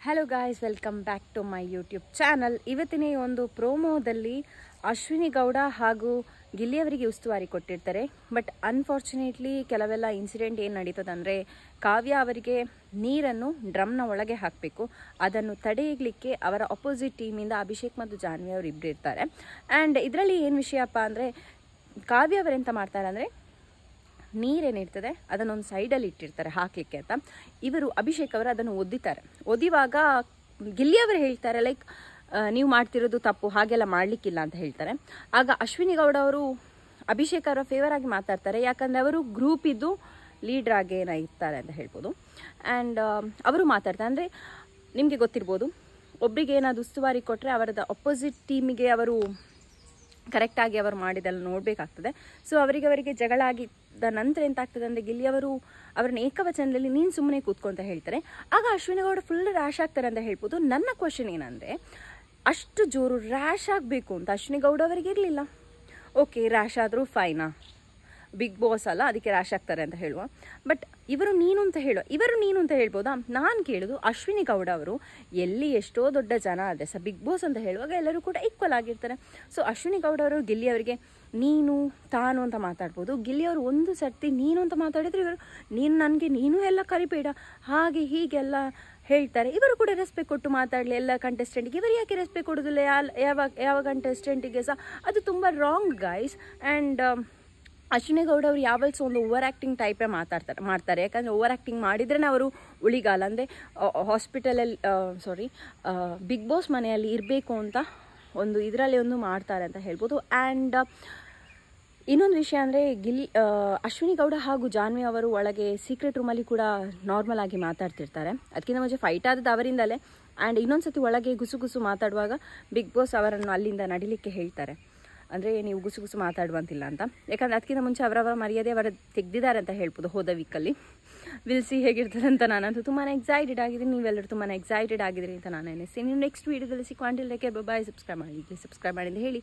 Hello guys, welcome back to my YouTube channel. ಇವತ್ತಿನ ಈ ಒಂದು ಪ್ರೋಮೋದಲ್ಲಿ ಅಶ್ವಿನಿ ಗೌಡ ಹಾಗೂ ಗಿಲ್ಲಿಯವರಿಗೆ ಉಸ್ತುವಾರಿ ಕೊಟ್ಟಿರ್ತಾರೆ. ಬಟ್ ಅನ್ಫಾರ್ಚುನೇಟ್ಲಿ ಕೆಲವೆಲ್ಲ ಇನ್ಸಿಡೆಂಟ್ ಏನು ನಡೀತದಂದರೆ, ಕಾವ್ಯ ಅವರಿಗೆ ನೀರನ್ನು ಡ್ರಮ್ನ ಒಳಗೆ ಹಾಕಬೇಕು. ಅದನ್ನು ತಡೆಯಲಿಕ್ಕೆ ಅವರ ಅಪೋಸಿಟ್ ಟೀಮಿಂದ ಅಭಿಷೇಕ್ ಮತ್ತು ಜಾನ್ವಿ ಅವರು ಇಬ್ಬರು ಇರ್ತಾರೆ. ಆ್ಯಂಡ್ ಇದರಲ್ಲಿ ಏನು ವಿಷಯಪ್ಪ ಅಂದರೆ, ಕಾವ್ಯ ಅವರೆಂತ ಮಾಡ್ತಾರೆ ಅಂದರೆ, ನೀರೇನಿರ್ತದೆ ಅದನ್ನೊಂದು ಸೈಡಲ್ಲಿ ಇಟ್ಟಿರ್ತಾರೆ ಹಾಕಲಿಕ್ಕೆ ಅಂತ. ಇವರು ಅಭಿಷೇಕ್ ಅವರು ಅದನ್ನು ಒದ್ದಿದ್ದಾರೆ. ಒದಿವಾಗ ಗಿಲ್ಲಿಯವರು ಹೇಳ್ತಾರೆ, ಲೈಕ್ ನೀವು ಮಾಡ್ತಿರೋದು ತಪ್ಪು, ಹಾಗೆಲ್ಲ ಮಾಡಲಿಕ್ಕಿಲ್ಲ ಅಂತ ಹೇಳ್ತಾರೆ. ಆಗ ಅಶ್ವಿನಿ ಗೌಡ ಅವರು ಅಭಿಷೇಕ್ ಅವರ ಫೇವರ್ ಆಗಿ ಮಾತಾಡ್ತಾರೆ, ಯಾಕಂದರೆ ಅವರು ಗ್ರೂಪ್ ಇದ್ದು ಲೀಡ್ರ್ ಆಗಿ ಇರ್ತಾರೆ ಅಂತ ಹೇಳ್ಬೋದು. ಆ್ಯಂಡ್ ಅವರು ಮಾತಾಡ್ತಾರೆ ಅಂದರೆ, ನಿಮಗೆ ಗೊತ್ತಿರ್ಬೋದು, ಒಬ್ಬರಿಗೆ ಏನಾದ್ರು ಉಸ್ತುವಾರಿ ಕೊಟ್ಟರೆ ಅವರದ ಅಪೋಸಿಟ್ ಟೀಮಿಗೆ ಅವರು ಕರೆಕ್ಟಾಗಿ ಅವರು ಮಾಡಿದೆಲ್ಲ ನೋಡಬೇಕಾಗ್ತದೆ. ಸೊ ಅವರಿಗೆ ಜಗಳ ಆಗಿದ್ದ ನಂತರ ಎಂತಾಗ್ತದೆ ಅಂದರೆ, ಗಿಲ್ಲಿಯವರು ಅವರನ್ನ ಏಕವಚನದಲ್ಲಿ ನೀನು ಸುಮ್ಮನೆ ಕೂತ್ಕೊಂತ ಹೇಳ್ತಾರೆ. ಆಗ ಅಶ್ವಿನಿ ಗೌಡ ಫುಲ್ ರ್ಯಾಶ್ ಆಗ್ತಾರೆ ಅಂತ ಹೇಳ್ಬೋದು. ನನ್ನ ಕ್ವಶನ್ ಏನಂದರೆ, ಅಷ್ಟು ಜೋರು ರ್ಯಾಶ್ ಆಗಬೇಕು ಅಂತ ಅಶ್ವಿನಿ ಗೌಡ ಅವರಿಗೆ ಇರಲಿಲ್ಲ. ಓಕೆ, ರ್ಯಾಶ್ ಆದರೂ ಫೈನಾ, ಬಿಗ್ ಬಾಸ್ ಅಲ್ಲ ಅದಕ್ಕೆ ರ್ಯಾಶ್ ಆಗ್ತಾರೆ ಅಂತ ಹೇಳುವ. ಬಟ್ ಇವರು ನೀನು ಅಂತ ಹೇಳ್ಬೋದಾ? ನಾನು ಕೇಳೋದು, ಅಶ್ವಿನಿ ಗೌಡ ಅವರು ಎಲ್ಲಿ ಎಷ್ಟೋ ದೊಡ್ಡ ಜನ ಆದರೆ ಸಹ ಬಿಗ್ ಬಾಸ್ ಅಂತ ಹೇಳುವಾಗ ಎಲ್ಲರೂ ಕೂಡ ಈಕ್ವಲ್ ಆಗಿರ್ತಾರೆ. ಸೊ ಅಶ್ವಿನಿ ಗೌಡ ಅವರು ಗಿಲ್ಲಿಯವರಿಗೆ ನೀನು ತಾನು ಅಂತ ಮಾತಾಡ್ಬೋದು. ಗಿಲ್ಲಿಯವರು ಒಂದು ಸರ್ತಿ ನೀನು ಅಂತ ಮಾತಾಡಿದರೆ ಇವರು ನೀನು ಎಲ್ಲ ಕರಿಬೇಡ ಹಾಗೆ ಹೀಗೆಲ್ಲ ಹೇಳ್ತಾರೆ. ಇವರು ಕೂಡ ರೆಸ್ಪೆಕ್ಟ್ ಕೊಟ್ಟು ಮಾತಾಡಲಿ ಎಲ್ಲ ಕಂಟೆಸ್ಟೆಂಟಿಗೆ. ಇವರು ಯಾಕೆ ರೆಸ್ಪೆಕ್ಟ್ ಕೊಡೋದಿಲ್ಲ ಯಾವ ಕಂಟೆಸ್ಟೆಂಟಿಗೆ ಸಹ? ಅದು ತುಂಬ wrong guys. And Ashwini Gowda ಅವರು ಯಾವಲ್ಸು ಒಂದು ಓವರ್ ಆ್ಯಕ್ಟಿಂಗ್ ಟೈಪೇ ಮಾಡ್ತಾರೆ. ಯಾಕಂದರೆ ಓವರ್ ಆ್ಯಕ್ಟಿಂಗ್ ಮಾಡಿದ್ರೇ ಅವರು ಉಳಿಗಾಲ ಅಂದರೆ ಬಿಗ್ ಬಾಸ್ ಮನೆಯಲ್ಲಿ ಇರಬೇಕು ಅಂತ ಒಂದು ಇದರಲ್ಲಿ ಒಂದು ಮಾಡ್ತಾರೆ ಅಂತ ಹೇಳ್ಬೋದು. ಆ್ಯಂಡ್ ಇನ್ನೊಂದು ವಿಷಯ ಅಂದರೆ, ಅಶ್ವಿನಿ ಗೌಡ ಹಾಗೂ ಜಾನ್ವಿ ಅವರು ಒಳಗೆ ಸೀಕ್ರೆಟ್ ರೂಮಲ್ಲಿ ಕೂಡ ನಾರ್ಮಲ್ ಆಗಿ ಮಾತಾಡ್ತಿರ್ತಾರೆ. ಅದಕ್ಕಿಂತ ಮುಂಚೆ ಫೈಟ್ ಆದದ್ದು ಅವರಿಂದಲೇ. ಆ್ಯಂಡ್ ಇನ್ನೊಂದು ಸತಿ ಒಳಗೆ ಗುಸು ಮಾತಾಡುವಾಗ ಬಿಗ್ ಬಾಸ್ ಅವರನ್ನು ಅಲ್ಲಿಂದ ನಡಿಲಿಕ್ಕೆ ಹೇಳ್ತಾರೆ. ಅಂದರೆ ನೀವು ಗುಸು ಮಾತಾಡುವಂತಿಲ್ಲ ಅಂತ. ಯಾಕಂದರೆ ಅದಕ್ಕಿಂತ ಮುಂಚೆ ಅವರವರ ಮರ್ಯಾದೆ ಅವರು ತೆಗೆದಿದ್ದಾರೆ ಅಂತ ಹೇಳ್ಬೋದು ಹೋದ ವೀಕಲ್ಲಿ. ವಿಲ್ಸಿ ಹೇಗಿರ್ತದೆ ಅಂತ ನಾನಂತೂ ತುಂಬಾ ಎಕ್ಸೈಟೆಡ್ ಆಗಿದ್ದೀನಿ. ನೀವೆಲ್ಲರೂ ತುಂಬಾ ಎಕ್ಸೈಟೆಡ್ ಆಗಿದ್ದೀರಿ ಅಂತ ನಾನು ಎನಿಸ್ತೀನಿ. ನೀವು ನೆಕ್ಸ್ಟ್ ವೀಡಿಯೋದಲ್ಲಿ ಸಿಕ್ಕುವಂಟಿಲ್ ಬಾಯ್. ಸಬ್ಸ್ಕ್ರೈಬ್ ಮಾಡಿ ಅಂತ ಹೇಳಿ